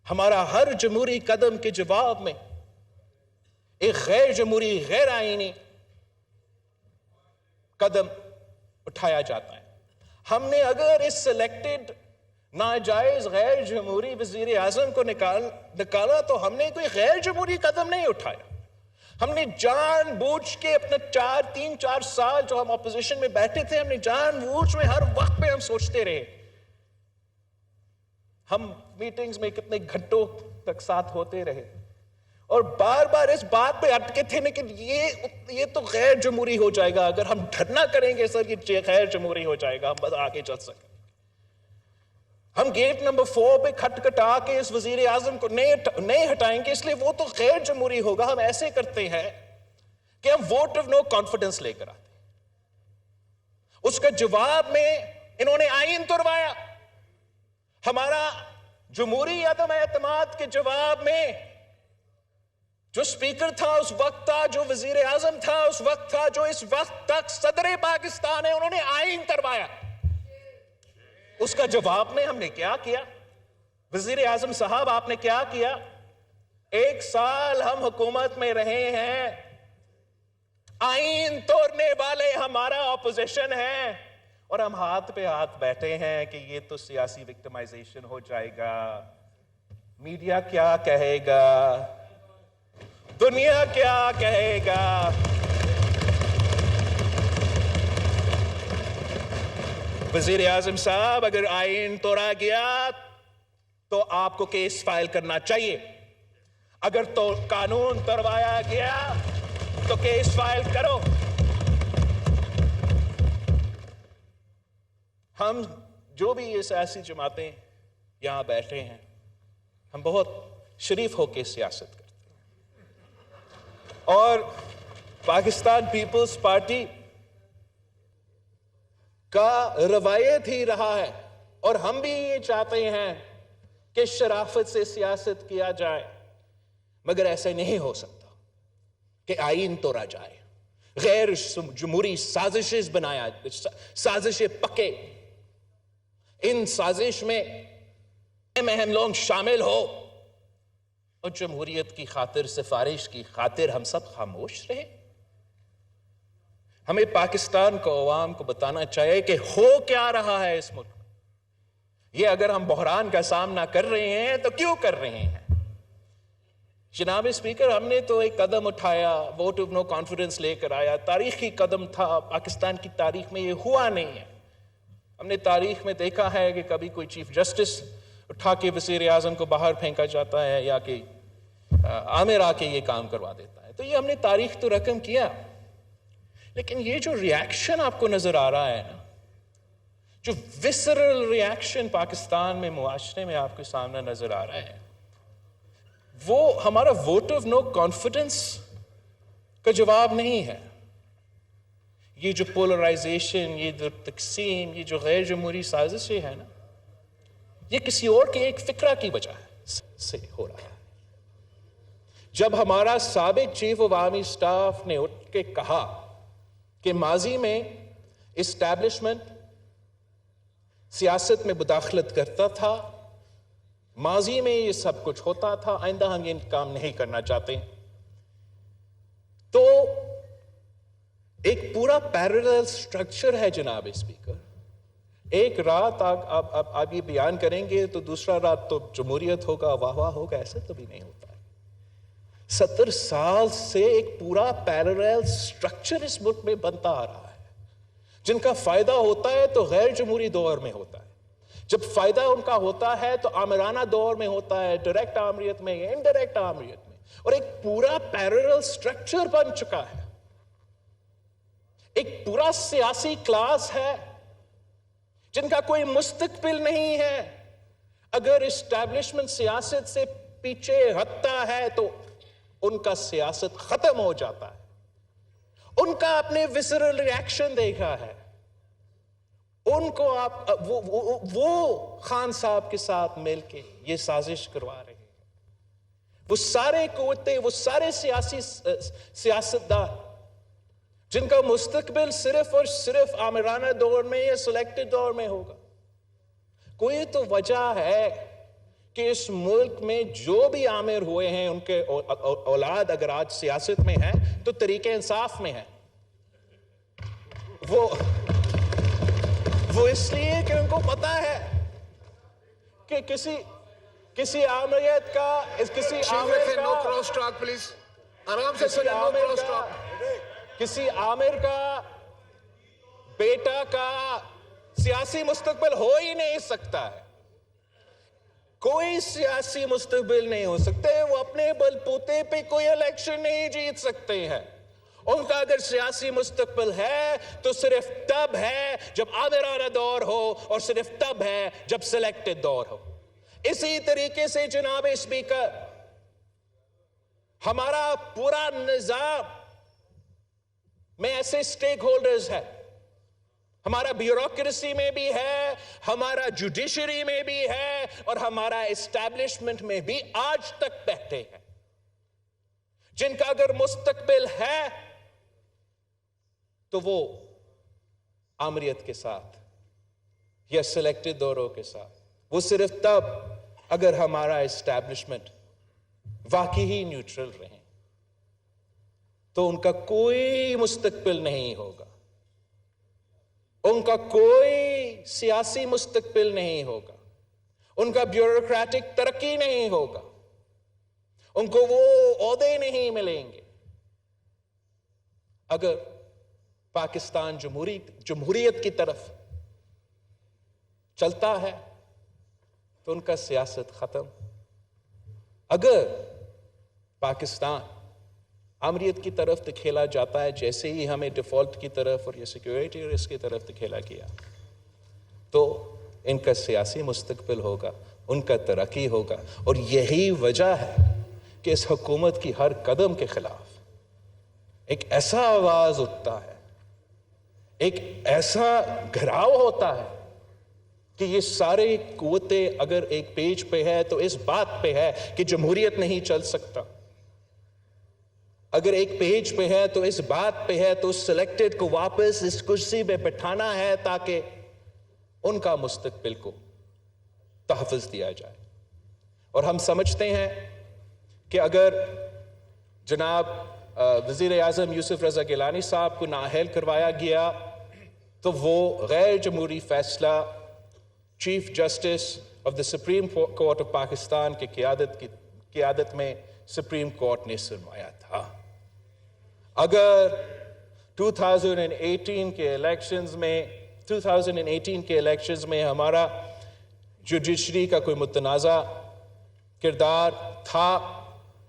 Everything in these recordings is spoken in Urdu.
ہمارا ہر جمہوری قدم کے جواب میں ایک غیر جمہوری غیر آئینی قدم اٹھایا جاتا ہے. ہم نے اگر اس سلیکٹڈ ناجائز غیر جمہوری وزیر اعظم کو نکالا تو ہم نے کوئی غیر جمہوری قدم نہیں اٹھایا. ہم نے جان بوجھ کے اپنا 3-4 سال جو ہم اپوزیشن میں بیٹھے تھے، ہم نے جان بوجھ میں ہر وقت پہ ہم سوچتے رہے. ہم میٹنگز میں کتنے گھنٹوں تک ساتھ ہوتے رہے اور بار بار اس بات پہ اٹکے تھے لیکن یہ تو غیر جمہوری ہو جائے گا. اگر ہم دھرنا کریں گے سر یہ غیر جمہوری ہو جائے گا، ہم بس آگے چل سکیں. ہم گیٹ نمبر 4 پہ کھٹکھٹا کے اس وزیر اعظم کو نہیں ہٹائیں گے اس لیے وہ تو غیر جمہوری ہوگا. ہم ایسے کرتے ہیں کہ ہم ووٹ آف نو کانفیڈنس لے کر آتے ہیں. اس کا جواب میں انہوں نے آئین توڑوایا. ہمارا جمہوری عدم اعتماد کے جواب میں جو اسپیکر تھا اس وقت تھا، جو وزیر اعظم تھا اس وقت تھا، جو اس وقت تک صدر پاکستان ہے، انہوں نے آئین توڑوایا. اس کا جواب میں ہم نے کیا کیا؟ وزیر اعظم صاحب آپ نے کیا کیا؟ 1 سال ہم حکومت میں رہے ہیں، آئین توڑنے والے ہمارا اپوزیشن ہے اور ہم ہاتھ پہ ہاتھ بیٹھے ہیں کہ یہ تو سیاسی وکٹمائزیشن ہو جائے گا. میڈیا کیا کہے گا؟ دنیا کیا کہے گا؟ وزیر اعظم صاحب اگر آئین توڑا گیا تو آپ کو کیس فائل کرنا چاہیے. اگر تو قانون توڑوایا گیا تو کیس فائل کرو. ہم جو بھی یہ سیاسی جماعتیں یہاں بیٹھے ہیں ہم بہت شریف ہو کے سیاست کرتے ہیں اور پاکستان پیپلز پارٹی کا روایت ہی رہا ہے اور ہم بھی یہ چاہتے ہیں کہ شرافت سے سیاست کیا جائے، مگر ایسے نہیں ہو سکتا کہ آئین توڑا جائے، غیر جمہوری سازشیں پکے. ان سازش میں اہم لوگ شامل ہو اور جمہوریت کی خاطر، سفارش کی خاطر ہم سب خاموش رہے. ہمیں پاکستان کو، عوام کو بتانا چاہیے کہ ہو کیا رہا ہے اس ملک. یہ اگر ہم بحران کا سامنا کر رہے ہیں تو کیوں کر رہے ہیں؟ جناب اسپیکر، ہم نے تو ایک قدم اٹھایا، ووٹ آف نو کانفیڈنس لے کر آیا. تاریخی قدم تھا، پاکستان کی تاریخ میں یہ ہوا نہیں ہے. ہم نے تاریخ میں دیکھا ہے کہ کبھی کوئی چیف جسٹس اٹھا کے وزیر اعظم کو باہر پھینکا جاتا ہے یا کہ عامر آ کے یہ کام کروا دیتا ہے. تو یہ ہم نے تاریخ تو رقم کیا، لیکن یہ جو ریاکشن آپ کو نظر آ رہا ہے نا، جو وسرل ریاکشن پاکستان میں معاشرے میں آپ کے سامنے نظر آ رہا ہے، وہ ہمارا ووٹ آف نو کانفیڈنس کا جواب نہیں ہے. یہ جو پولرائزیشن، یہ جو تقسیم، یہ جو غیر جمہوری سازشیں ہیں نا، یہ کسی اور کے ایک فکرہ کی وجہ سے ہو رہا ہے. جب ہمارا سابق چیف آف آرمی اسٹاف نے اٹھ کے کہا کہ ماضی میں اسٹیبلشمنٹ سیاست میں مداخلت کرتا تھا، ماضی میں یہ سب کچھ ہوتا تھا، آئندہ ہم یہ کام نہیں کرنا چاہتے، تو ایک پورا پیرلل سٹرکچر ہے جناب اسپیکر. ایک رات آپ یہ بیان کریں گے تو دوسرا رات تو جمہوریت ہوگا، واہ واہ ہوگا، ایسے تو بھی نہیں ہوتا ہے. 70 سال سے ایک پورا پیرلل سٹرکچر اس ملک میں بنتا آ رہا ہے. جن کا فائدہ ہوتا ہے تو غیر جمہوری دور میں ہوتا ہے، جب فائدہ ان کا ہوتا ہے تو آمرانہ دور میں ہوتا ہے، ڈائریکٹ آمریت میں یا انڈائریکٹ آمریت میں. اور ایک پورا پیرلل سٹرکچر بن چکا ہے، ایک پورا سیاسی کلاس ہے جن کا کوئی مستقبل نہیں ہے. اگر اسٹیبلشمنٹ سیاست سے پیچھے ہٹتا ہے تو ان کا سیاست ختم ہو جاتا ہے. ان کا اپنے وسرل ریاکشن دیکھا ہے، ان کو آپ وہ خان صاحب کے ساتھ مل کے یہ سازش کروا رہے ہیں. وہ سارے قوتیں، وہ سارے سیاستدان جن کا مستقبل صرف اور صرف آمرانہ دور میں یا سلیکٹڈ دور میں ہوگا. کوئی تو وجہ ہے کہ اس ملک میں جو بھی عامر ہوئے ہیں ان کے اولاد اگر آج سیاست میں ہیں تو طریقہ انصاف میں ہے. وہ اس لیے کہ ان کو پتا ہے کہ کسی عامریت کا کسی عامر کا بیٹا کا سیاسی مستقبل ہو ہی نہیں سکتا ہے. کوئی سیاسی مستقبل نہیں ہو سکتے. وہ اپنے بل بوتے پہ کوئی الیکشن نہیں جیت سکتے ہیں. ان کا اگر سیاسی مستقبل ہے تو صرف تب ہے جب عامرانہ دور ہو اور صرف تب ہے جب سلیکٹڈ دور ہو. اسی طریقے سے جناب اسپیکر ہمارا پورا نظام میں ایسے سٹیک ہولڈرز ہے. ہمارا بیوروکریسی میں بھی ہے, ہمارا جوڈیشری میں بھی ہے, اور ہمارا اسٹیبلشمنٹ میں بھی آج تک بیٹھے ہیں جن کا اگر مستقبل ہے تو وہ آمریت کے ساتھ یا سلیکٹڈ دوروں کے ساتھ. وہ صرف تب اگر ہمارا اسٹیبلشمنٹ واقعی ہی نیوٹرل رہے تو ان کا کوئی مستقبل نہیں ہوگا. ان کا کوئی سیاسی مستقبل نہیں ہوگا. ان کا بیوروکریٹک ترقی نہیں ہوگا. ان کو وہ عہدے نہیں ملیں گے. اگر پاکستان جمہوریت کی طرف چلتا ہے تو ان کا سیاست ختم. اگر پاکستان آمریت کی طرف دکھیلا جاتا ہے جیسے ہی ہمیں ڈیفالٹ کی طرف اور یہ سیکیورٹی رسک کی طرف دکھیلا گیا تو ان کا سیاسی مستقبل ہوگا, ان کا ترقی ہوگا. اور یہی وجہ ہے کہ اس حکومت کی ہر قدم کے خلاف ایک ایسا آواز اٹھتا ہے, ایک ایسا گھراؤ ہوتا ہے کہ یہ سارے قوتیں اگر ایک پیج پہ ہے تو اس بات پہ ہے کہ جمہوریت نہیں چل سکتا. اگر ایک پیج پہ ہے تو اس بات پہ ہے تو سلیکٹڈ کو واپس اس کرسی پہ بٹھانا ہے تاکہ ان کا مستقبل کو تحفظ دیا جائے. اور ہم سمجھتے ہیں کہ اگر جناب وزیر اعظم یوسف رضا گیلانی صاحب کو نااہل کروایا گیا تو وہ غیر جمہوری فیصلہ chief justice of the Supreme court of Pakistan کی قیادت میں سپریم کورٹ نے سنوایا تھا. اگر 2018 کے الیکشنز میں ہمارا جوڈیشری کا کوئی متنازع کردار تھا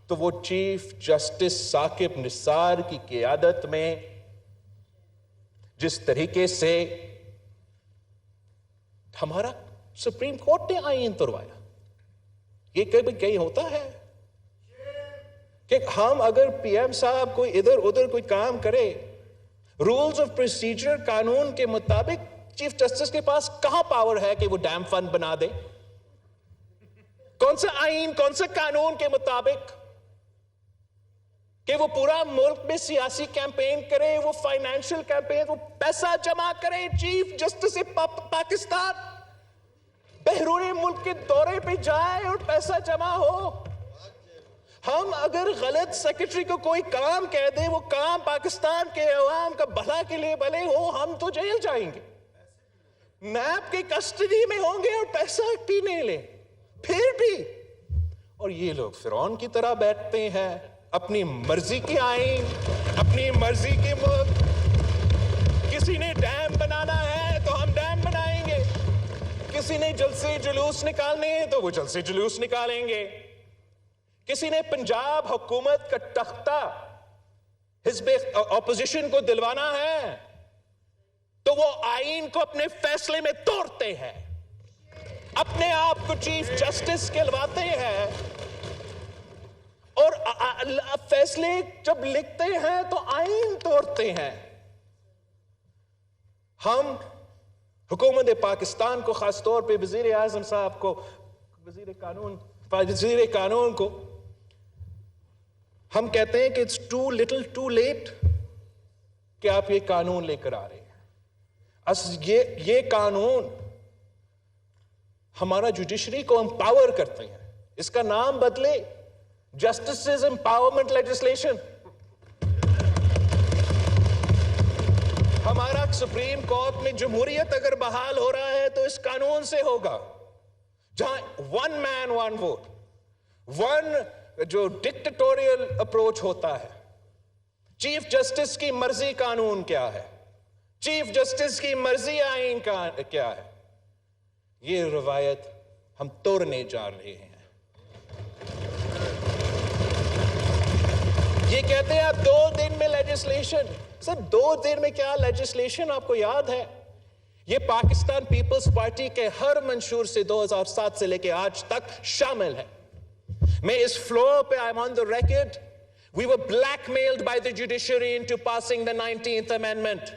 تو وہ چیف جسٹس ثاقب نثار کی قیادت میں جس طریقے سے ہمارا سپریم کورٹ نے آئین توڑوایا, یہ کہیں ہوتا ہے کہ ہم اگر پی ایم صاحب کوئی ادھر ادھر کوئی کام کرے رولز آف پروسیجر قانون کے مطابق چیف جسٹس کے پاس کہاں پاور ہے کہ وہ ڈیم فنڈ بنا دے؟ کون سا آئین, کون سے قانون کے مطابق کہ وہ پورا ملک میں سیاسی کیمپین کرے, وہ فائنینشل کیمپین, وہ پیسہ جمع کرے. چیف جسٹس پاکستان بیرون ملک کے دورے پہ جائے اور پیسہ جمع ہو. ہم اگر غلط سیکرٹری کو کوئی کام کہہ دیں, وہ کام پاکستان کے عوام کا بھلا کے لیے بھلے ہو, ہم تو جیل جائیں گے, نیب کی کسٹڈی میں ہوں گے اور پیسہ بھی نہیں لیں. پھر بھی اور یہ لوگ فرعون کی طرح بیٹھتے ہیں, اپنی مرضی کے آئین, اپنی مرضی کے ملک. کسی نے ڈیم بنانا ہے تو ہم ڈیم بنائیں گے, کسی نے جلسے جلوس نکالنے ہیں تو وہ جلسے جلوس نکالیں گے. کسی نے پنجاب حکومت کا تختہ حزب اپوزیشن کو دلوانا ہے تو وہ آئین کو اپنے فیصلے میں توڑتے ہیں, اپنے آپ کو چیف جسٹس کہلواتے ہیں, اور فیصلے جب لکھتے ہیں تو آئین توڑتے ہیں. ہم حکومت پاکستان کو, خاص طور پہ وزیر اعظم صاحب کو, وزیر قانون کو ہم کہتے ہیں کہ it's too little too late کہ آپ یہ قانون لے کر آ رہے ہیں. یہ قانون ہمارا جوڈیشری کو امپاور کرتے ہیں. اس کا نام بدلے جسٹسز امپاورمنٹ لیجسلیشن. ہمارا سپریم کورٹ میں جمہوریت اگر بحال ہو رہا ہے تو اس قانون سے ہوگا جہاں ون مین ون ووٹ، جو ڈکٹیٹوریل اپروچ ہوتا ہے. چیف جسٹس کی مرضی قانون کیا ہے، چیف جسٹس کی مرضی آئین کیا ہے. یہ روایت ہم توڑنے جا رہے ہیں. یہ کہتے ہیں آپ 2 دن میں لیجسلیشن. سر 2 دن میں کیا لیجسلیشن؟ آپ کو یاد ہے یہ پاکستان پیپلز پارٹی کے ہر منشور سے 2007 سے لے کے آج تک شامل ہے. میں اس فلور پہ I'm on the record. We were blackmailed by the judiciary into passing the 19th Amendment.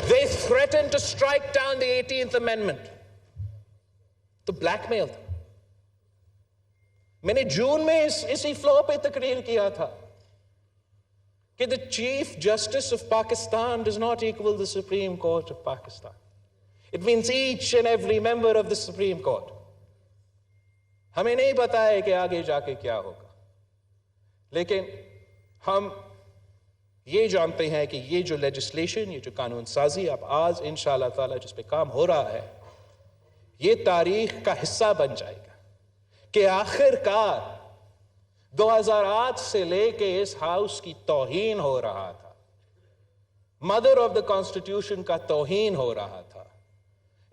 They threatened to strike down the 18th Amendment. تو blackmailed. میں نے جون میں اسی فلور پہ تقریر کیا تھا کہ the Chief Justice of Pakistan does not equal the Supreme Court of Pakistan. It means each and every member of the Supreme Court. ہمیں نہیں پتا ہے کہ آگے جا کے کیا ہوگا، لیکن ہم یہ جانتے ہیں کہ یہ جو لیجسلیشن، یہ جو قانون سازی اب آج انشاءاللہ تعالی جس پہ کام ہو رہا ہے، یہ تاریخ کا حصہ بن جائے گا کہ آخر کار 2008 سے لے کے اس ہاؤس کی توہین ہو رہا تھا، مدر آف دا کانسٹیٹیوشن کا توہین ہو رہا تھا.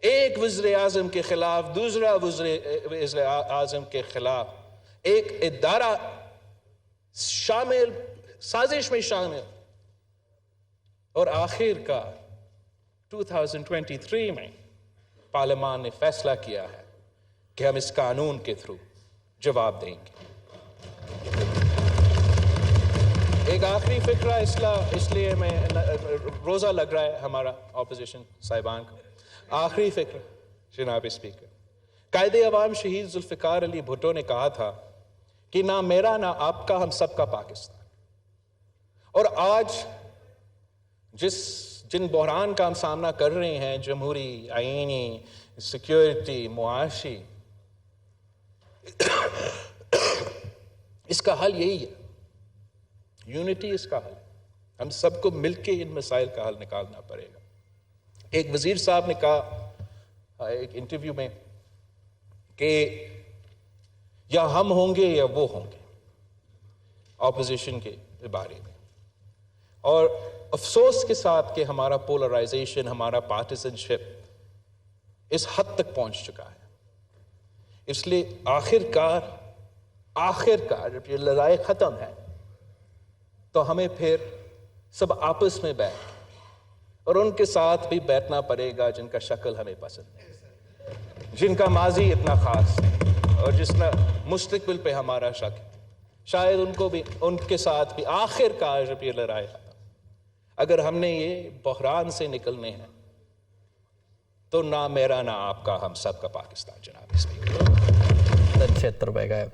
ایک وزیر اعظم کے خلاف دوسرا وزیر اعظم کے خلاف ایک ادارہ شامل، سازش میں شامل، اور آخر کا 2023 میں پارلیمان نے فیصلہ کیا ہے کہ ہم اس قانون کے تھرو جواب دیں گے. ایک آخری فکرہ اس لیے میں روزہ لگ رہا ہے ہمارا اپوزیشن صاحبان کا. آخری فکر جناب اسپیکر، قائد عوام شہید ذوالفقار علی بھٹو نے کہا تھا کہ نہ میرا نہ آپ کا، ہم سب کا پاکستان. اور آج جن بحران کا ہم سامنا کر رہے ہیں، جمہوری، آئینی، سیکیورٹی، معاشی، اس کا حل یہی ہے، یونٹی اس کا حل ہے. ہم سب کو مل کے ان مسائل کا حل نکالنا پڑے گا. ایک وزیر صاحب نے کہا ایک انٹرویو میں کہ یا ہم ہوں گے یا وہ ہوں گے اپوزیشن کے بارے میں، اور افسوس کے ساتھ کہ ہمارا پولرائزیشن، ہمارا پارٹیزن شپ اس حد تک پہنچ چکا ہے. اس لیے آخر کار جب یہ لڑائی ختم ہے تو ہمیں پھر سب آپس میں بیٹھ اور ان کے ساتھ بھی بیٹھنا پڑے گا جن کا شکل ہمیں پسند ہے، جن کا ماضی اتنا خاص ہے اور جس کا مستقبل پہ ہمارا شک ہے. شاید ان کے ساتھ بھی آخر کار جب یہ لڑائی ختم، اگر ہم نے یہ بحران سے نکلنے ہیں تو نہ میرا نہ آپ کا، ہم سب کا پاکستان. جناب اسپیکر 76 روپے کا ہے.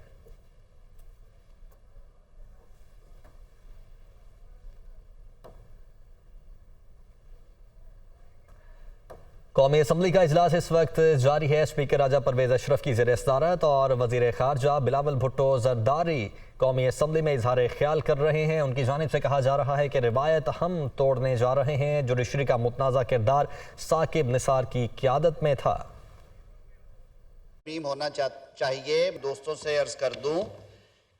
قومی اسمبلی کا اجلاس اس وقت جاری ہے. اسپیکر راجہ پرویز اشرف کی زیر صدارت اور وزیر خارجہ بلاول بھٹو زرداری قومی اسمبلی میں اظہار خیال کر رہے ہیں. ان کی جانب سے کہا جا رہا ہے کہ روایت ہم توڑنے جا رہے ہیں. جوڈیشری کا متنازع کردار ثاقب نثار کی قیادت میں تھا. ہونا چاہیے. دوستوں سے عرض کر دوں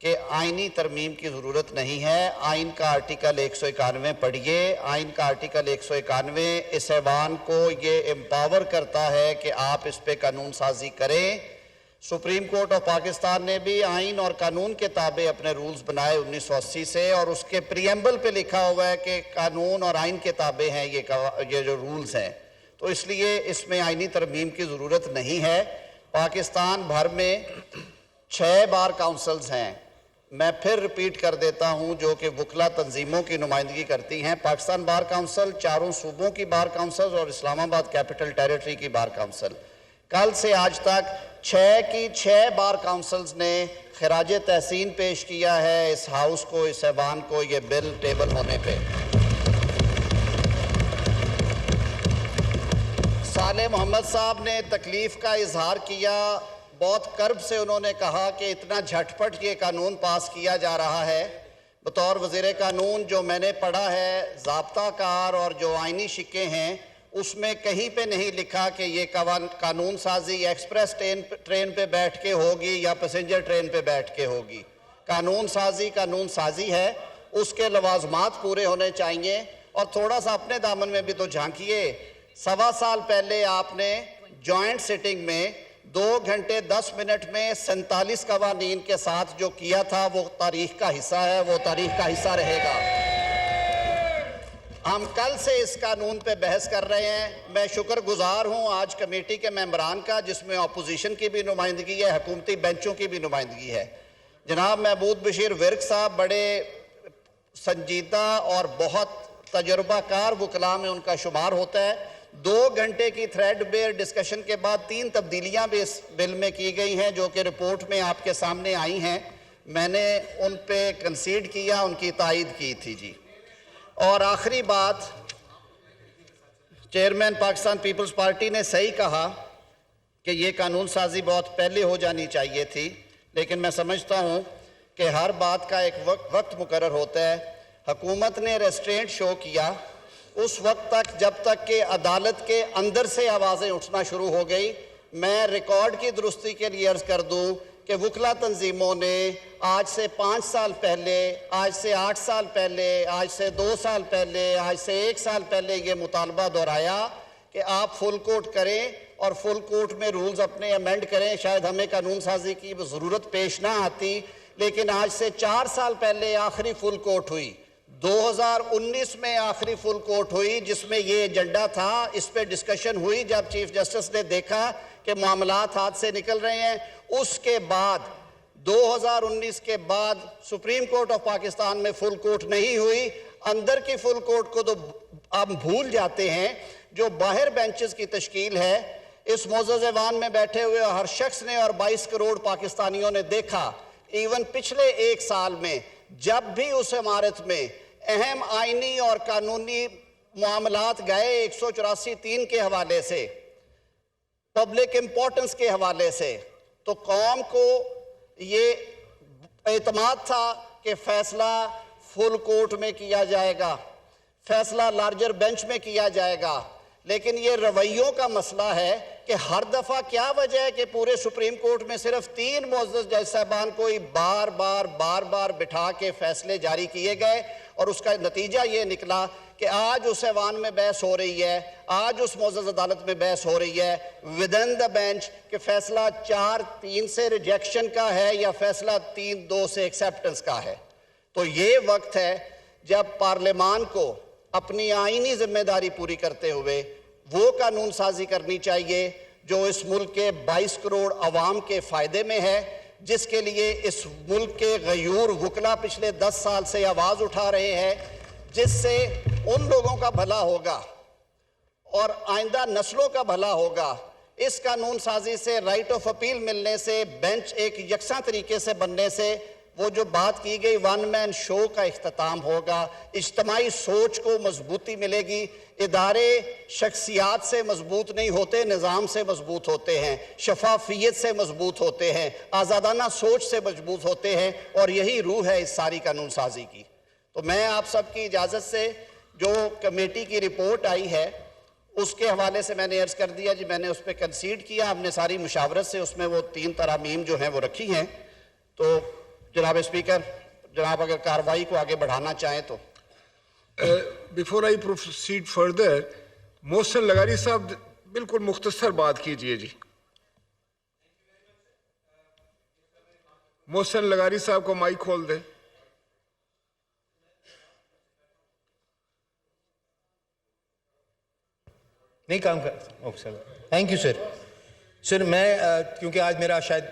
کہ آئینی ترمیم کی ضرورت نہیں ہے. آئین کا آرٹیکل 191 پڑھیے. آئین کا آرٹیکل 191 اس ایوان کو یہ امپاور کرتا ہے کہ آپ اس پہ قانون سازی کریں. سپریم کورٹ آف پاکستان نے بھی آئین اور قانون کے تابع اپنے رولز بنائے 1980 سے، اور اس کے پریمبل پہ لکھا ہوا ہے کہ قانون اور آئین کے تابع ہیں یہ جو رولز ہیں. تو اس لیے اس میں آئینی ترمیم کی ضرورت نہیں ہے. پاکستان بھر میں 6 بار کاؤنسلز ہیں. میں پھر ریپیٹ کر دیتا ہوں جو کہ وکلا تنظیموں کی نمائندگی کرتی ہیں. پاکستان بار کاؤنسل، 4 صوبوں کی بار کاؤنسل اور اسلام آباد کیپٹل ٹیریٹری کی بار کاؤنسل. کل سے آج تک 6 بار کاؤنسلز نے خراج تحسین پیش کیا ہے اس ہاؤس کو، اس ایوان کو، یہ بل ٹیبل ہونے پہ. ساری آل محمد صاحب نے تکلیف کا اظہار کیا، بہت کرب سے انہوں نے کہا کہ اتنا جھٹ پٹ یہ قانون پاس کیا جا رہا ہے۔ بطور وزیر قانون جو میں نے پڑھا ہے، ضابطہ کار اور جو آئینی شکے ہیں، اس میں کہیں پہ نہیں لکھا کہ یہ قانون سازی ایکسپریس ٹرین پہ بیٹھ کے ہوگی یا پیسنجر ٹرین پہ بیٹھ کے ہوگی۔ قانون سازی ہے، اس کے لوازمات پورے ہونے چاہیے۔ اور تھوڑا سا اپنے دامن میں بھی تو جھانکیے، 1.25 سال پہلے آپ نے جوائنٹ سیٹنگ میں 2 گھنٹے 10 منٹ میں 47 قوانین کے ساتھ جو کیا تھا وہ تاریخ کا حصہ ہے، وہ تاریخ کا حصہ رہے گا۔ ہم کل سے اس قانون پہ بحث کر رہے ہیں۔ میں شکر گزار ہوں آج کمیٹی کے ممبران کا، جس میں اپوزیشن کی بھی نمائندگی ہے، حکومتی بینچوں کی بھی نمائندگی ہے۔ جناب محمود بشیر ورک صاحب بڑے سنجیدہ اور بہت تجربہ کار وکلاء میں ان کا شمار ہوتا ہے۔ 2 گھنٹے کی تھریڈ بیئر ڈسکشن کے بعد 3 تبدیلیاں بھی اس بل میں کی گئی ہیں، جو کہ رپورٹ میں آپ کے سامنے آئی ہیں۔ میں نے ان پہ کنسیڈ کیا، ان کی تائید کی تھی جی۔ اور آخری بات، چیئرمین پاکستان پیپلز پارٹی نے صحیح کہا کہ یہ قانون سازی بہت پہلے ہو جانی چاہیے تھی، لیکن میں سمجھتا ہوں کہ ہر بات کا ایک وقت مقرر ہوتا ہے۔ حکومت نے ریسٹرینٹ شو کیا اس وقت تک جب تک کہ عدالت کے اندر سے آوازیں اٹھنا شروع ہو گئی۔ میں ریکارڈ کی درستی کے لیے عرض کر دوں کہ وکلا تنظیموں نے آج سے 5 سال پہلے، آج سے 8 سال پہلے، آج سے 2 سال پہلے، آج سے 1 سال پہلے یہ مطالبہ دہرایا کہ آپ فل کوٹ کریں اور فل کوٹ میں رولز اپنے امینڈ کریں، شاید ہمیں قانون سازی کی ضرورت پیش نہ آتی۔ لیکن آج سے 4 سال پہلے آخری فل کوٹ ہوئی، 2019 میں آخری فل کوٹ ہوئی، جس میں یہ ایجنڈا تھا۔ اس پہ ڈسکشن ہوئی جب چیف جسٹس نے دیکھا کہ معاملات ہاتھ سے نکل رہے ہیں۔ اس کے بعد 2019 کے بعد سپریم کورٹ آف پاکستان میں فل کوٹ نہیں ہوئی۔ اندر کی فل کوٹ کو تو ہم بھول جاتے ہیں، جو باہر بینچز کی تشکیل ہے۔ اس معزز ایوان میں بیٹھے ہوئے ہر شخص نے اور 22 کروڑ پاکستانیوں نے دیکھا، ایون پچھلے 1 سال میں جب بھی اس عمارت میں اہم آئینی اور قانونی معاملات گئے 184(3) کے حوالے سے، پبلک امپورٹنس کے حوالے سے، تو قوم کو یہ اعتماد تھا کہ فیصلہ فل کورٹ میں کیا جائے گا، فیصلہ لارجر بینچ میں کیا جائے گا۔ لیکن یہ رویوں کا مسئلہ ہے کہ ہر دفعہ کیا وجہ ہے کہ پورے سپریم کورٹ میں صرف 3 معزز جج صاحبان کو ہی بار بار بٹھا کے فیصلے جاری کیے گئے، اور اس کا نتیجہ یہ نکلا کہ آج اس ایوان میں بحث ہو رہی ہے، آج اس معزز عدالت میں بحث ہو رہی ہے ودن دا بینچ کہ فیصلہ 4-3 سے ریجیکشن کا ہے یا فیصلہ 3-2 سے ایکسیپٹنس کا ہے۔ تو یہ وقت ہے جب پارلیمان کو اپنی آئینی ذمہ داری پوری کرتے ہوئے وہ قانون سازی کرنی چاہیے جو اس ملک کے 22 کروڑ عوام کے فائدے میں ہے، جس کے لیے اس ملک کے غیور وکلا پچھلے 10 سال سے آواز اٹھا رہے ہیں، جس سے ان لوگوں کا بھلا ہوگا اور آئندہ نسلوں کا بھلا ہوگا۔ اس قانون سازی سے رائٹ آف اپیل ملنے سے، بینچ ایک یکساں طریقے سے بننے سے، وہ جو بات کی گئی 1 مین شو کا اختتام ہوگا، اجتماعی سوچ کو مضبوطی ملے گی۔ ادارے شخصیات سے مضبوط نہیں ہوتے، نظام سے مضبوط ہوتے ہیں، شفافیت سے مضبوط ہوتے ہیں، آزادانہ سوچ سے مضبوط ہوتے ہیں، اور یہی روح ہے اس ساری قانون سازی کی۔ تو میں آپ سب کی اجازت سے جو کمیٹی کی رپورٹ آئی ہے اس کے حوالے سے میں نے عرض کر دیا جی، میں نے اس پہ کنسیڈ کیا، ہم نے ساری مشاورت سے اس میں وہ 3 ترامیم جو ہیں وہ رکھی ہیں۔ تو جناب اسپیکر، جناب اگر کارروائی کو آگے بڑھانا چاہیں تو۔ بیفور آئی پروسیڈ فردر، محسن لغاری صاحب بالکل مختصر بات کیجئے جی۔ محسن لغاری صاحب کو مائک کھول دیں۔ نہیں کام کر، تھینک یو سر۔ سر میں کیونکہ آج میرا شاید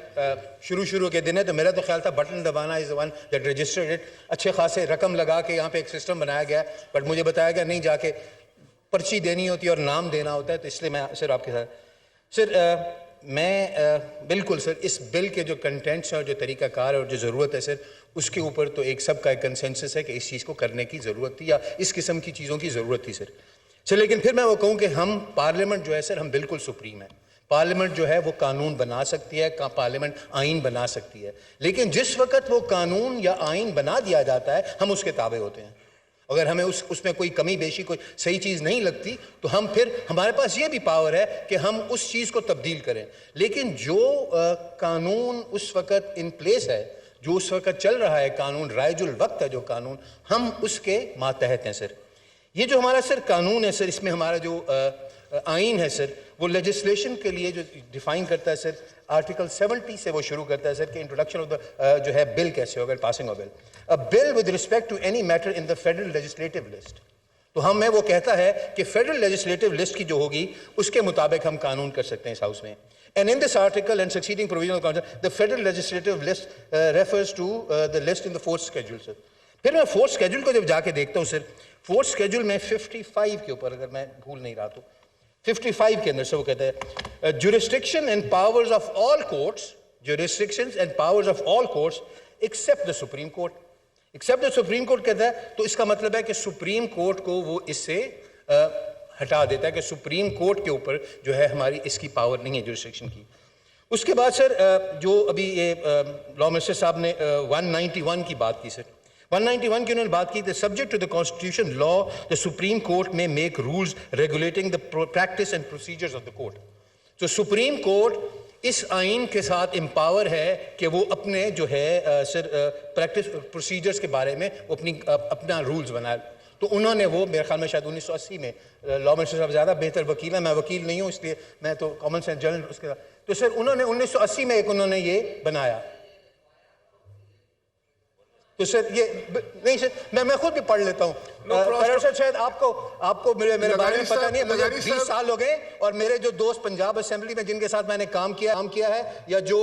شروع کے دن ہے، تو میرا تو خیال تھا بٹن دبانا is one that registered it, اچھے خاصے رقم لگا کے یہاں پہ ایک سسٹم بنایا گیا ہے، بٹ مجھے بتایا گیا نہیں، جا کے پرچی دینی ہوتی ہے اور نام دینا ہوتا ہے، تو اس لیے میں سر آپ کے ساتھ سر میں بالکل سر اس بل کے جو کنٹینٹس ہیں اور جو طریقہ کار اور جو ضرورت ہے سر، اس کے اوپر تو ایک سب کا ایک کنسنسس ہے کہ اس چیز کو کرنے کی ضرورت تھی یا اس قسم کی چیزوں کی ضرورت تھی سر۔ سر لیکن پھر میں وہ کہوں کہ ہم پارلیمنٹ جو ہے سر ہم بالکل سپریم ہے. پارلیمنٹ جو ہے وہ قانون بنا سکتی ہے, پارلیمنٹ آئین بنا سکتی ہے, لیکن جس وقت وہ قانون یا آئین بنا دیا جاتا ہے ہم اس کے تابع ہوتے ہیں. اگر ہمیں اس میں کوئی کمی بیشی کوئی صحیح چیز نہیں لگتی تو ہم پھر ہمارے پاس یہ بھی پاور ہے کہ ہم اس چیز کو تبدیل کریں. لیکن جو قانون اس وقت ان پلیس ہے, جو اس وقت چل رہا ہے قانون, رائج الوقت ہے جو قانون, ہم اس کے ماتحت ہیں سر. یہ جو ہمارا سر قانون ہے سر, اس میں ہمارا جو آئین ہے سر, وہ لیجسلیشن کے لیے جو ڈیفائن کرتا ہے سر, آرٹیکل 70 سے وہ شروع کرتا ہے سر کہ انٹروڈکشن آف دا جو ہے بل کیسے ہوگا, passing of bill, a bill with respect to any matter in the federal legislative list. تو ہمیں وہ کہتا ہے کہ فیڈرل لیجسلیٹو لسٹ کی جو ہوگی اس کے مطابق ہم قانون کر سکتے ہیں اس ہاؤس میں. And in this article and succeeding provision of the constitution, the federal legislative list refers to the list in the fourth schedule sir. پھر میں فورتھ schedule کو جب جا کے دیکھتا ہوں سر, فورتھ schedule میں 55 کے اوپر, اگر میں بھول نہیں رہا تو 55 کے اندر سے وہ کہتا ہے jurisdiction and powers of all courts, jurisdictions and powers of all courts except the Supreme Court. Accept the Supreme court کہتا ہے تو اس کا مطلب ہے کہ سپریم کورٹ کو وہ اس سے ہٹا دیتا ہے کہ سپریم کورٹ کے اوپر جو ہے ہماری اس کی پاور نہیں ہے جورسڈکشن کی. اس کے بعد سر جو ابھی یہ لا منسٹر صاحب نے 191 کی بات کی سر, 191 کی انہوں نے بات کی, subject to the constitution law the Supreme Court may make rules regulating the practice and procedures of the court. تو سپریم کورٹ اس آئین کے ساتھ امپاور ہے کہ وہ اپنے جو ہے سر پریکٹس پروسیجرز کے بارے میں وہ اپنا رولز بنائے. تو انہوں نے وہ میرے خیال میں شاید 1980 میں, لا منسٹر صاحب زیادہ بہتر وکیل ہیں, میں وکیل نہیں ہوں اس لیے میں تو کامن سینس جرنل اس کے, تو سر انہوں نے 1980 میں ایک انہوں نے یہ بنایا. تو سر یہ نہیں سر میں خود بھی پڑھ لیتا ہوں. سر شاید آپ کو میرے بارے میں پتہ نہیں ہے, مجھے 20 سال ہو گئے اور میرے جو دوست پنجاب اسمبلی میں جن کے ساتھ میں نے کام کیا ہے یا جو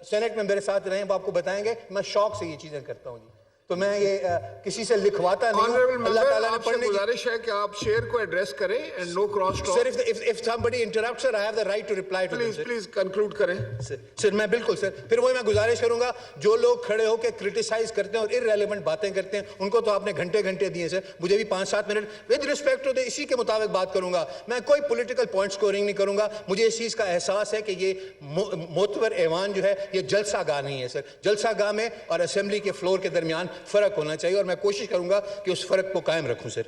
سینٹ میں میرے ساتھ رہے ہیں وہ آپ کو بتائیں گے, میں شوق سے یہ چیزیں کرتا ہوں جی. تو میں یہ کسی سے لکھواتا نہیں ہوں. اللہ تعالیٰ نے پڑھنے کی گزارش ہے کہ آپ شیئر کو ایڈریس کریں and no cross talk. Sir, if somebody interrupts, sir, I have the right to reply to them. Please conclude کریں. Sir, میں بالکل سر پھر وہی میں گزارش کروں گا, جو لوگ کھڑے ہو کے کرٹیسائز کرتے ہیں اور irrelevant باتیں کرتے ہیں ان کو تو آپ نے گھنٹے دیے سر, مجھے بھی 5-7 منٹ with respect to اسی کے مطابق بات کروں گا. میں کوئی پولیٹیکل پوائنٹ سکورنگ نہیں کروں گا. مجھے اس چیز کا احساس ہے کہ یہ معتبر ایوان جو ہے یہ جلسہ گاہ نہیں ہے سر. جلسہ گاہ میں اور اسمبلی کے فلور کے درمیان فرق ہونا چاہیے اور میں کوشش کروں گا کہ اس فرق کو قائم رکھوں سر.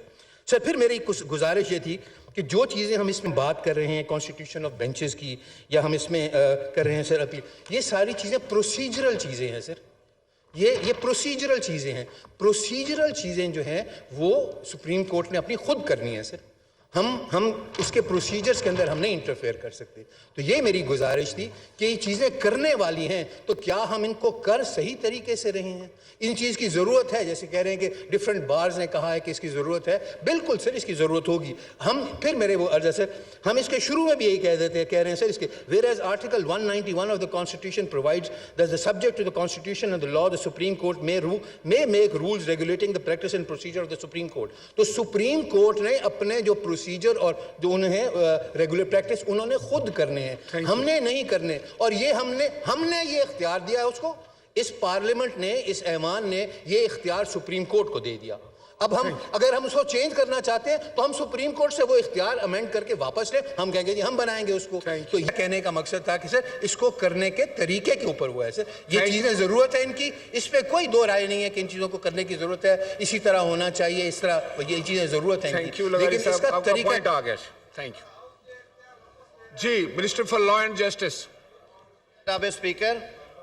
سر پھر میری کچھ گزارش یہ تھی کہ جو چیزیں ہم اس میں بات کر رہے ہیں کانسٹیٹیوشن آف بینچز کی یا ہم اس میں کر رہے ہیں سر اپیل, یہ ساری چیزیں پروسیجرل چیزیں ہیں سر. یہ پروسیجرل چیزیں ہیں. پروسیجرل چیزیں جو ہیں وہ سپریم کورٹ نے اپنی خود کرنی ہے سر. ہم اس کے پروسیجرز کے اندر ہم نہیں انٹرفیئر کر سکتے. تو یہ میری گزارش تھی کہ یہ چیزیں کرنے والی ہیں تو کیا ہم ان کو کر صحیح طریقے سے رہے ہیں. ان چیز کی ضرورت ہے, جیسے کہہ رہے ہیں کہ ڈفرینٹ بارز نے کہا ہے کہ اس کی ضرورت ہے. بالکل سر اس کی ضرورت ہوگی. ہم پھر میرے وہ عرض ہے سر, ہم اس کے شروع میں بھی یہی کہہ رہے ہیں سر اس کے whereas article 191 of the constitution provides that the subject to the constitution and the law the supreme court may make rules regulating the practice and procedure of the supreme court. تو سپریم کورٹ نے اپنے جو پروسیجر اور جو انہیں ریگولر پریکٹس انہوں نے خود کرنے ہیں, ہم نے نہیں کرنے. اور یہ ہم نے یہ اختیار دیا ہے اس کو, اس پارلیمنٹ نے, اس ایوان نے یہ اختیار سپریم کورٹ کو دے دیا. اب اگر ہم اس کو چینج کرنا چاہتے ہیں تو ہم سپریم کورٹ سے وہ اختیار امینڈ کر کے واپس لیں. ہم کہیں گے جی ہم بنائیں گے اس کو. تو یہ کہنے کا مقصد تھا کہ سر اس کو کرنے کے طریقے کے اوپر ہوا ہے سر. یہ چیزیں ضرورت ہے ان کی, اس پہ کوئی دو رائے نہیں ہے کہ ان چیزوں کو کرنے کی ضرورت ہے, اسی طرح ہونا چاہیے, اس طرح یہ چیزیں ضرورت ہیں. لیکن اس کا طریقہ آ گیا. تھینک یو جی. Minister for law and justice. جناب اسپیکر,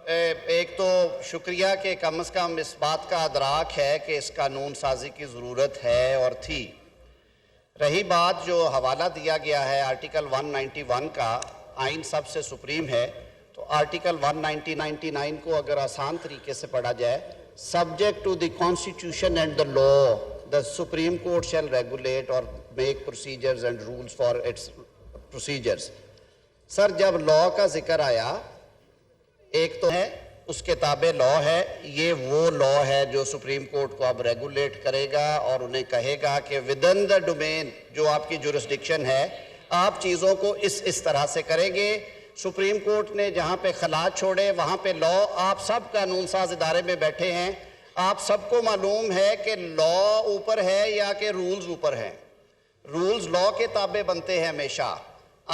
ایک تو شکریہ کہ کم از کم اس بات کا ادراک ہے کہ اس قانون سازی کی ضرورت ہے اور تھی. رہی بات جو حوالہ دیا گیا ہے آرٹیکل 191 کا, آئین سب سے سپریم ہے, تو آرٹیکل 199 کو اگر آسان طریقے سے پڑھا جائے, subject to the constitution and the law the Supreme Court shall regulate or make procedures and rules for its procedures. سر جب لا کا ذکر آیا, ایک تو ہے اس کے تابع لا ہے, یہ وہ لا ہے جو سپریم کورٹ کو اب ریگولیٹ کرے گا اور انہیں کہے گا کہ within the domain جو آپ کی جورسڈکشن ہے آپ چیزوں کو اس طرح سے کریں گے. سپریم کورٹ نے جہاں پہ خلا چھوڑے وہاں پہ لا, آپ سب قانون ساز ادارے میں بیٹھے ہیں, آپ سب کو معلوم ہے کہ لا اوپر ہے یا کہ رولز اوپر ہیں. رولز لا کے تابع بنتے ہیں ہمیشہ,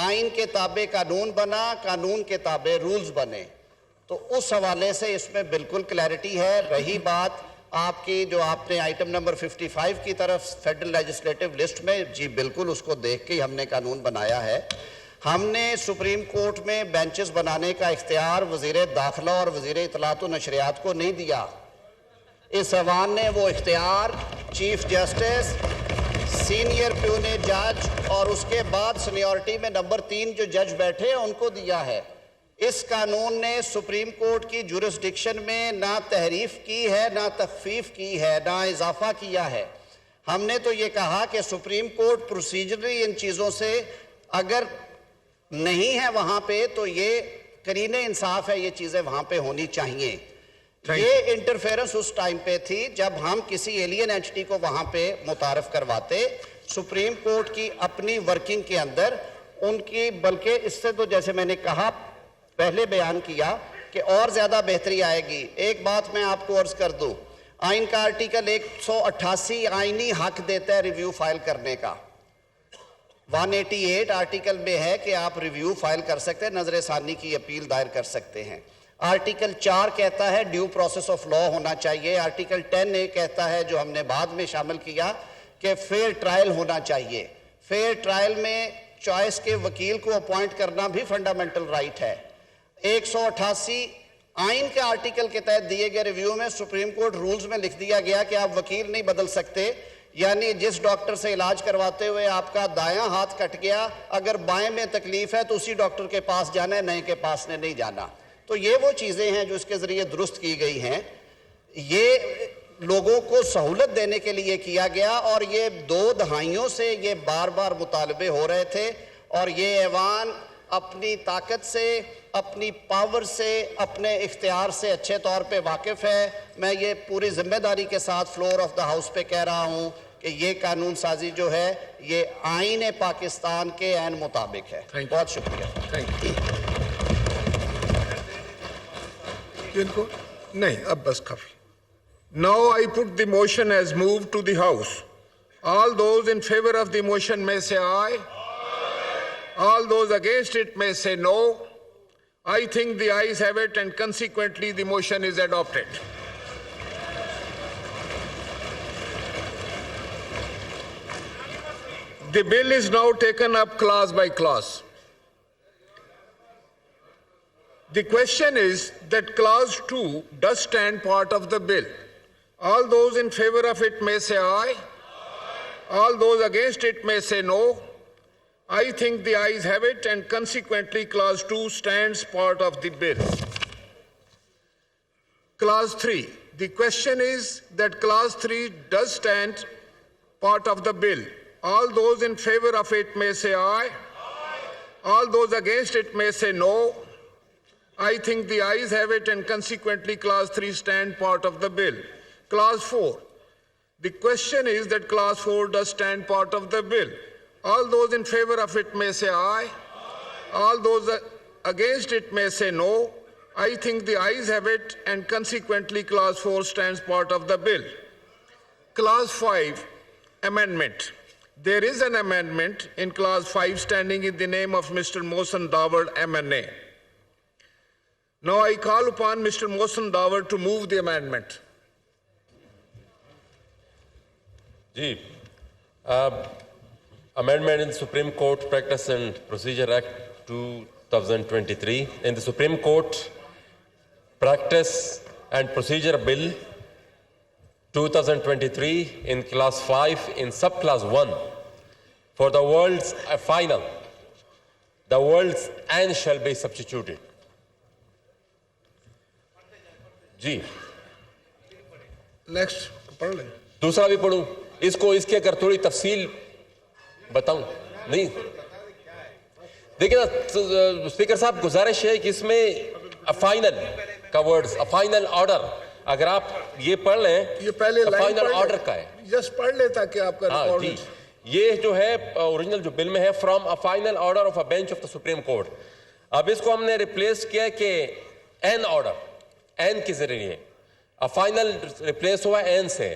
آئین کے تابع قانون بنا, قانون کے تابع رولز بنے. تو اس حوالے سے اس میں بالکل کلیئرٹی ہے. رہی بات آپ کی جو آپ نے آئٹم نمبر 55 کی طرف فیڈرل لیجسلیٹو لسٹ میں, جی بالکل اس کو دیکھ کے ہم نے قانون بنایا ہے. ہم نے سپریم کورٹ میں بینچز بنانے کا اختیار وزیر داخلہ اور وزیر اطلاعات و نشریات کو نہیں دیا. اس ایوان نے وہ اختیار چیف جسٹس, سینئر پیونی جج اور اس کے بعد سینیورٹی میں نمبر 3 جو جج بیٹھے ہیں ان کو دیا ہے. اس قانون نے سپریم کورٹ کی جورسڈکشن میں نہ تحریف کی ہے, نہ تخفیف کی ہے, نہ اضافہ کیا ہے. ہم نے تو یہ کہا کہ سپریم کورٹ پروسیجرلی ان چیزوں سے اگر نہیں ہے وہاں پہ تو یہ قرین انصاف ہے, یہ چیزیں وہاں پہ ہونی چاہیے. یہ انٹرفیرنس اس ٹائم پہ تھی جب ہم کسی ایلین اینٹی کو وہاں پہ متعارف کرواتے. سپریم کورٹ کی اپنی ورکنگ کے اندر ان کی, بلکہ اس سے تو جیسے میں نے کہا پہلے بیان کیا کہ اور زیادہ بہتری آئے گی. ایک بات میں آپ کو عرض کر دوں, آئین کا آرٹیکل 188 آئینی حق دیتا ہے ریویو فائل کرنے کا. 188 آرٹیکل میں ہے کہ آپ ریویو فائل کر سکتے ہیں, نظر ثانی کی اپیل دائر کر سکتے ہیں. آرٹیکل 4 کہتا ہے ڈیو پروسیس آف لا ہونا چاہیے. آرٹیکل 10 کہتا ہے جو ہم نے بعد میں شامل کیا کہ فیئر ٹرائل ہونا چاہیے. فیئر ٹرائل میں چوائس کے وکیل کو اپوائنٹ کرنا بھی فنڈامنٹل رائٹ ہے. 188 آئین کے آرٹیکل کے تحت دیے گئے ریویو میں سپریم کورٹ رولز میں لکھ دیا گیا کہ آپ وکیل نہیں بدل سکتے. یعنی جس ڈاکٹر سے علاج کرواتے ہوئے آپ کا دایاں ہاتھ کٹ گیا, اگر بائیں میں تکلیف ہے تو اسی ڈاکٹر کے پاس جانا ہے, نئے کے پاس نے نہیں جانا. تو یہ وہ چیزیں ہیں جو اس کے ذریعے درست کی گئی ہیں. یہ لوگوں کو سہولت دینے کے لیے کیا گیا اور یہ 2 دہائیوں سے یہ بار بار مطالبے ہو رہے تھے. اور یہ ایوان اپنی طاقت سے, اپنی پاور سے, اپنے اختیار سے اچھے طور پہ واقف ہے. میں یہ پوری ذمہ داری کے ساتھ فلور آف دا ہاؤس پہ کہہ رہا ہوں کہ یہ قانون سازی جو ہے یہ آئین پاکستان کے عین مطابق ہے. بہت شکریہ. نہیں, اب بس کافی. Now I put the motion as moved to the House. All those in favor of the motion may say aye. All those against it may say no. I think the ayes have it and consequently the motion is adopted. The bill is now taken up clause by clause. The question is that clause 2 does stand part of the bill. All those in favor of it may say aye. All those against it may say no. I think the ayes have it and consequently clause 2 stands part of the bill. Clause 3. The question is that clause 3 does stand part of the bill. All those in favor of it may say aye. All those against it may say no. I think the ayes have it and consequently clause 3 stand part of the bill. Clause 4. The question is that clause 4 does stand part of the bill. All those in favor of it may say aye. All those against it may say no. I think the ayes have it and consequently clause 4 stands part of the bill. Clause 5, amendment. There is an amendment in clause 5 standing in the name of Mr. Mohsen Dawar, MNA. Now I call upon Mr. Mohsen Dawar to move the amendment. Ji, amendment in the Supreme Court Practice and Procedure Act 2023. In the Supreme Court Practice and Procedure Bill 2023 in clause 5 in subclause 1 for the words final, the words and shall be substituted. جی نیکسٹ پڑھ لیں. دوسرا بھی پڑھوں اس کو, اس کے اگر تھوڑی تفصیل بتاؤں. نہیں دیکھیں نا اسپیکر صاحب, گزارش ہے کہ اس میں فائنل کا ورڈز, فائنل آرڈر, اگر آپ یہ پڑھ لیں یہ پہلے فائنل آرڈر کا ہے. جسٹ پڑھ لیں تاکہ آپ کا ریکارڈ. جی یہ جو ہے اوریجنل جو بل میں ہے from a final order of a bench of the Supreme court. اب اس کو ہم نے ریپلیس کیا کہ این آرڈر, این کے ذریعے فائنل ریپلیس ہوا این سے.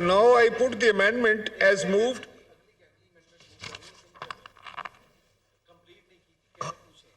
Now I put the amendment as moved.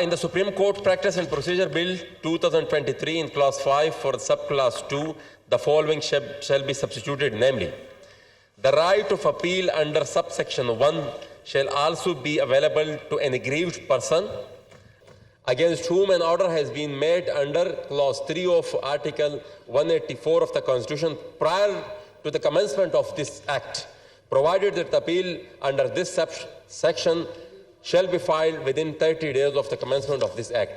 in the Supreme Court Practice and Procedure Bill 2023 in clause 5 for subclass 2 the following shall be substituted, namely the right of appeal under subsection 1 shall also be available to an aggrieved person against whom an order has been made under clause 3 of article 184 of the Constitution prior to the commencement of this act, provided that the appeal under this section shall be filed within 30 days of the commencement of this act.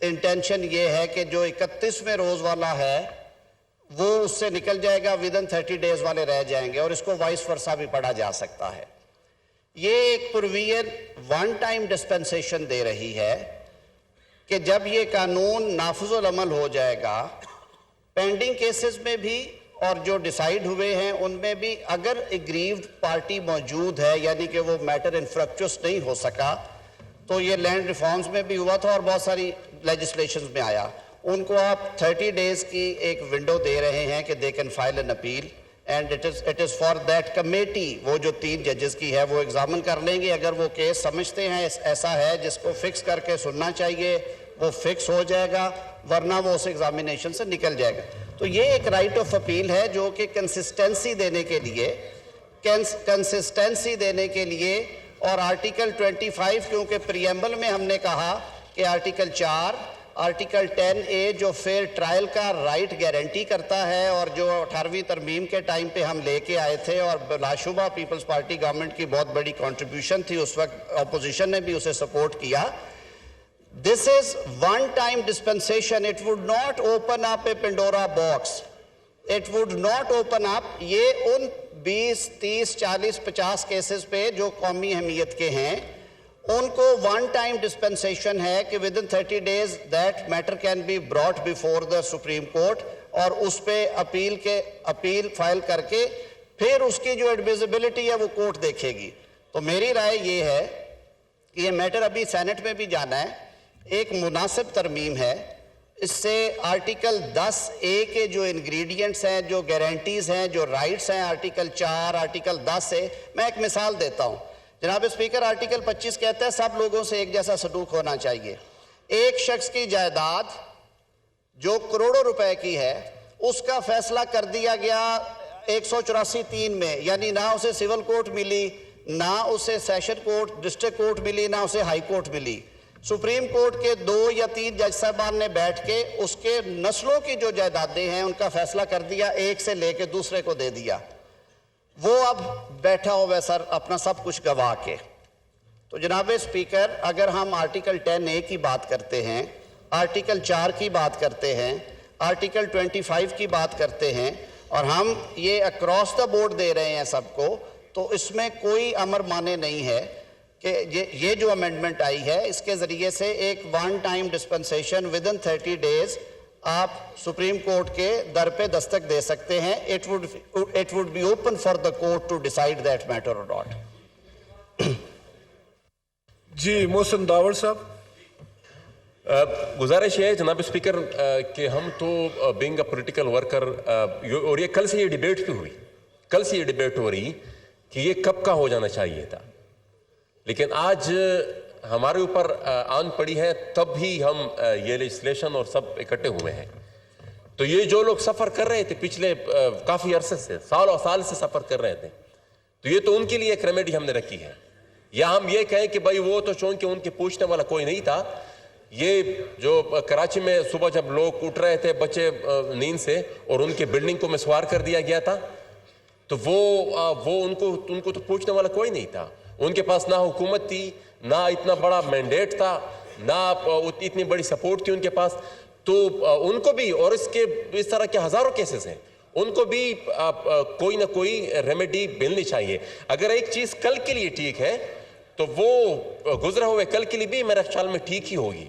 Intention یہ ہے کہ جو 31ویں روز والا ہے وہ اس سے نکل جائے گا, ودن 30 ڈیز والے رہ جائیں گے, اور اس کو وائس ورسا بھی پڑھا جا سکتا ہے. یہ ایک پروویژن ون ٹائم ڈسپنسیشن دے رہی ہے کہ جب یہ قانون نافذ العمل ہو جائے گا, پینڈنگ کیسز میں بھی اور جو ڈیسائیڈ ہوئے ہیں ان میں بھی اگر اگریوڈ پارٹی موجود ہے, یعنی کہ وہ میٹر انفریکچوس نہیں ہو سکا, تو یہ لینڈ ریفارمز میں بھی ہوا تھا اور بہت ساری لیجسلیشنز میں آیا, ان کو آپ 30 ڈیز کی ایک ونڈو دے رہے ہیں کہ they can file an appeal, and it is for that committee, وہ جو 3 ججز کی ہے وہ ایگزامن کر لیں گے. اگر وہ کیس سمجھتے ہیں ایسا ہے جس کو فکس کر کے سننا چاہیے, وہ فکس ہو جائے گا, ورنہ وہ اس ایگزامینیشن سے نکل جائے گا. تو یہ ایک رائٹ آف اپیل ہے جو کہ کنسسٹنسی دینے کے لیے اور آرٹیکل 25, کیونکہ پریمبل میں ہم نے کہا کہ آرٹیکل 4, آرٹیکل 10A جو فیئر ٹرائل کا رائٹ گارنٹی کرتا ہے, اور جو 18ویں ترمیم کے ٹائم پہ ہم لے کے آئے تھے, اور بلا شبہ پیپلز پارٹی گورنمنٹ کی بہت بڑی کنٹریبیوشن تھی, اس وقت اپوزیشن نے بھی اسے سپورٹ کیا. This is one-time dispensation. It would not open up a Pandora box. It would not open up. یہ ان 20, 30, 40, 50 کیسز پہ جو قومی اہمیت کے ہیں, ان کو one-time dispensation ہے کہ within 30 days that matter can be brought before the Supreme Court, اور اس پہ اپیل فائل کر کے پھر اس کی جو ایڈمیسیبلٹی ہے وہ کورٹ دیکھے گی. تو میری رائے یہ ہے کہ یہ میٹر ابھی سینٹ میں بھی جانا ہے, ایک مناسب ترمیم ہے. اس سے آرٹیکل 10A کے جو انگریڈینٹس ہیں, جو گارنٹیز ہیں, جو رائٹس ہیں, آرٹیکل 4, آرٹیکل 10 میں ایک مثال دیتا ہوں. جناب اسپیکر, آرٹیکل 25 کہتا ہے سب لوگوں سے ایک جیسا سلوک ہونا چاہیے. ایک شخص کی جائیداد جو کروڑوں روپے کی ہے, اس کا فیصلہ کر دیا گیا 184(3) میں, یعنی نہ اسے سول کورٹ ملی, نہ اسے سیشن کورٹ, ڈسٹرکٹ کورٹ ملی, نہ اسے ہائی کورٹ ملی. سپریم کورٹ کے 2 یا 3 جج صاحبان نے بیٹھ کے اس کے نسلوں کی جو جائیدادیں ہیں ان کا فیصلہ کر دیا, ایک سے لے کے دوسرے کو دے دیا. وہ اب بیٹھا ہوا سر اپنا سب کچھ گوا کے. تو جناب اسپیکر, اگر ہم آرٹیکل 10A کی بات کرتے ہیں, آرٹیکل 4 کی بات کرتے ہیں, آرٹیکل 25 کی بات کرتے ہیں, اور ہم یہ اکراس دا بورڈ دے رہے ہیں سب کو, تو اس میں کوئی امر مانے نہیں ہے کہ یہ جو امینڈمنٹ آئی ہے اس کے ذریعے سے ایک ون ٹائم ڈسپنسیشن ودن 30 ڈیز آپ سپریم کورٹ کے در پہ دستک دے سکتے ہیں. It would be open for the court to decide that matter or not. جی محسن داور صاحب. گزارش ہے جناب اسپیکر کہ ہم تو بینگ اے پولیٹیکل ورکر, اور یہ کل سے یہ ڈیبیٹ پہ ہوئی, کل سے یہ ڈیبیٹ ہو رہی کہ یہ کب کا ہو جانا چاہیے تھا, لیکن آج ہمارے اوپر آن پڑی ہے, تب ہی ہم یہ لیجسلیشن اور سب اکٹھے ہوئے ہیں. تو یہ جو لوگ سفر کر رہے تھے پچھلے کافی عرصے سے, سال اور سال سے سفر کر رہے تھے, تو یہ تو ان کے لیے ایک ریمیڈی ہم نے رکھی ہے. یا ہم یہ کہیں کہ بھائی وہ تو چونکہ ان کے پوچھنے والا کوئی نہیں تھا, یہ جو کراچی میں صبح جب لوگ اٹھ رہے تھے بچے نیند سے اور ان کے بلڈنگ کو مسوار کر دیا گیا تھا, تو وہ ان کو تو پوچھنے والا کوئی نہیں تھا. ان کے پاس نہ حکومت تھی, نہ اتنا بڑا مینڈیٹ تھا, نہ اتنی بڑی سپورٹ تھی ان کے پاس. تو ان کو بھی, اور اس طرح کے ہزاروں کیسز ہیں, ان کو بھی کوئی نہ کوئی ریمیڈی ملنی چاہیے. اگر ایک چیز کل کے لیے ٹھیک ہے تو وہ گزرے ہوئے کل کے لیے بھی میرے خیال میں ٹھیک ہی ہوگی.